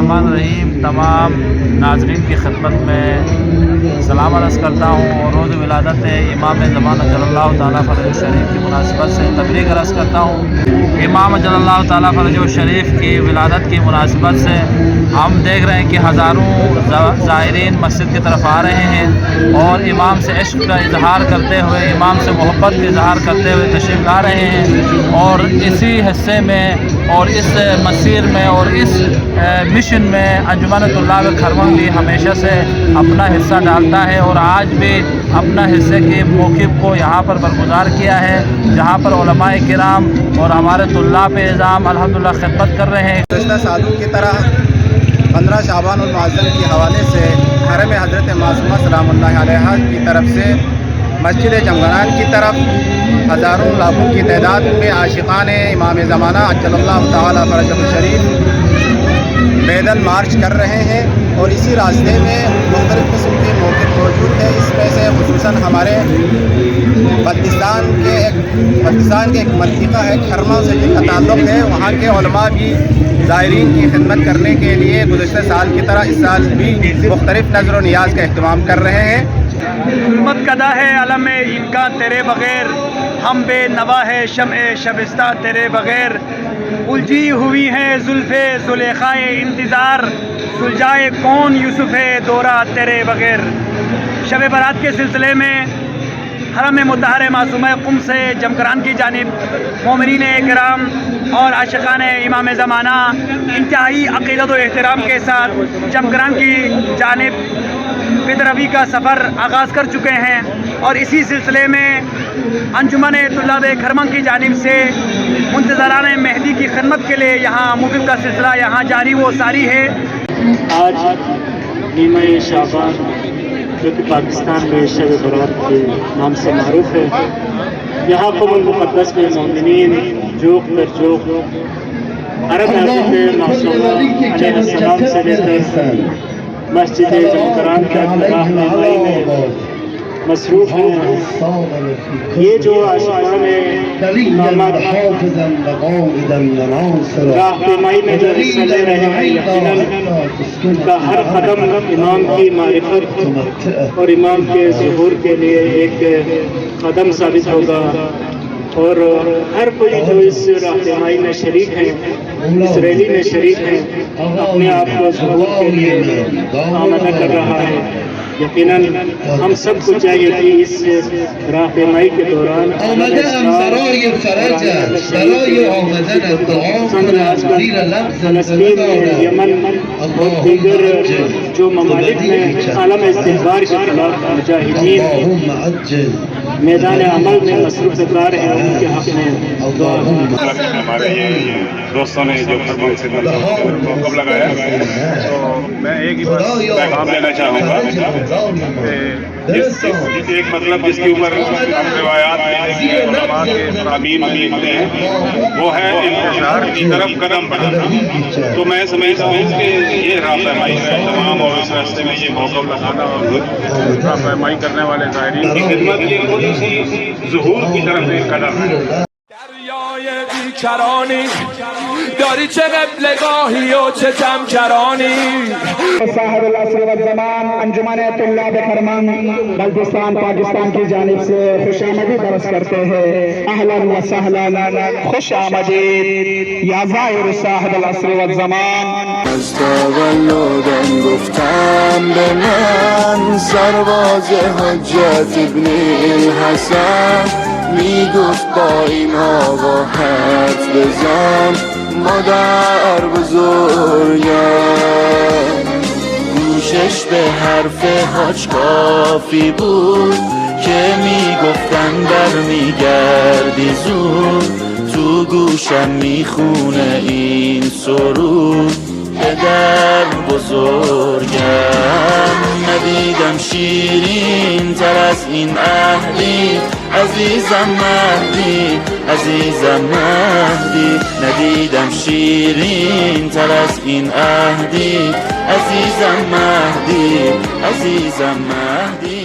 बिस्मिल्लाहिर्रहमानिर्रहीम। तमाम नाज़रीन की खिदमत में सलाम अर्ज़ करता हूँ और रोज़ विलादत इमाम ज़माना जल्लल्लाहु ताला फ़रजहु शरीफ की मुनासिबत से तबरीक अर्ज़ करता हूँ। इमाम जल्लल्लाहु ताला फ़रजहु शरीफ की विलादत की मुनासिबत से हम देख रहे हैं कि हज़ारों ज़ायरीन मस्जिद की तरफ आ रहे हैं और इमाम से इश्क़ का इजहार करते हुए, इमाम से मोहब्बत का इजहार करते हुए तशरीफ़ ला रहे हैं। और इसी हिस्से में और इस मसीर में और इस मिशन में अंजुमन तुल्लाब खरमन भी हमेशा से अपना हिस्सा डालता है और आज भी अपना हिस्से के मौक़िफ़ को यहाँ पर बरगुज़ार किया है, जहाँ पर उलमाए किराम और हमारे तुल्लाब इज़ाम अल्हम्दुलिल्लाह खिदमत कर रहे हैं। गुज़श्ता सालों की तरह 15 शाबान उल मुअज़्ज़म के हवाले से हरम हज़रत मासूमा सलामुल्लाह अलैहा की तरफ से मस्जिद जमगरान की तरफ हज़ारों लाखों की तादाद में आशिक़ान इमाम ज़माना अज्जलल्लाहु ताला फ़रजहु शरीफ पैदल मार्च कर रहे हैं और इसी रास्ते में मुख्तलिफ़ किस्म के मौक़िफ़ मौजूद हैं। इसमें से ख़ुसूसन हमारे बल्तिस्तान के एक मंतिक़ा है खरमा से जिनका ताल्लुक़ है, वहाँ के उलमा भी ज़ायरीन की खिदमत करने के लिए गुज़श्ता साल की तरह इस साल भी मुख्तलिफ़ नज़र व नियाज़ का अहतमाम कर रहे हैं। ज़ुल्मत कदा है अलम इनका तेरे बग़ैर, हम बे नवा है शम्ए शबिस्ता तेरे बग़ैर, उलझी हुई है जुल्फ़े ज़ुलेख़ाए इंतज़ार, सुलझाए कौन यूसुफ़ दौरा तेरे बग़ैर। शब बारात के सिलसिले में हरम मुतहर मासूमा क़ुम से जमगरान की जानिब मोमिनीन किराम और आशिक़ान इमाम ज़माना इंतहाई अक़ीदत व एहतराम के साथ जमगरान की जानिब फितरवी का सफ़र आगाज़ कर चुके हैं और इसी सिलसिले में अंजुमन तुल्लाब खरमन की जानिब से मुंतज़रान मेहदी की खिदमत के लिए यहाँ मुक़िम का सिलसिला यहाँ जारी व सारी है। आज नीमा शाबान जो कि पाकिस्तान में शब बरात के नाम से मारूफ है, यहाँ क़ुमुल मुक़द्दस में मोमिनीन जोक दर जोक हरम हज़रत मासूमा अलैहिस्सलाम से लेकर मस्जिद जमगरान के राहनुमाई में मसरूफ़ हैं। ये जो आशिक़ान राहनुमाई में जो हिस्सा ले रहे हैं, यकीनन उनका हर कदम इमाम की मारिफत और इमाम के ज़ुहूर के लिए एक कदम साबित होगा। और हर कोई जो इस राहनुमाई में शरीक है, इस रैली में शरीक है, अपने आप को ज़ुहूर के लिए आमादा कर रहा है। यकीनन हम सबको चाहिए कि इस राहनुमाई के दौरान फ़लस्तीन में, यमन और दीगर जो ममालिक में आलम इस्तिग़फ़ार के खिलाफ मुजाहिदीन मैदान अमल में मसरूफ़ कार हैं, उनके हक़ में दुआ। हमारे ये दोस्तों ने जो खरमन से कब लगाया, तो मैं एक ही पैगाम लेना चाहूँगा। एक मतलब जिसके ऊपर हम रिवायात में उलमा के अमीन लिखते हैं, वो है इंतशार की तरफ कदम बढ़ाना। तो मैं समझता हूँ कि ये राहनुमाई का तमाम और इस रास्ते में ये मौक़िफ़ लगाना और राहनुमाई करने वाले ज़ायरीन की खिदमत की खुद सी ज़ुहूर की तरफ एक कदम है। دریای بیکرانی داری چه قبلگاهی و چه جمکرانی. صاحب العصر والزمان انجمن طلاب خرمن بلتستان پاکستان کی جانب سے خوش آمدید عرض کرتے ہیں. اہلا و سہلا، خوش آمدید یا ظاہر صاحب العصر والزمان. از تولدم گفتم به من سرباز حجت ابن الحسن، میگفت با این آقا حرف بزن مادر بزرگم، گوشش به حرف حاج کافی بود که میگفتن برمیگردی زود، تو گوشم میخونه این سرود پدر بزرگم. ندیدم شیرین تر از این عهدی عزیزم مهدی، عزیزم مهدی. ندیدم شیرین تر از این عهدی عزیزم مهدی، عزیزم مهدی.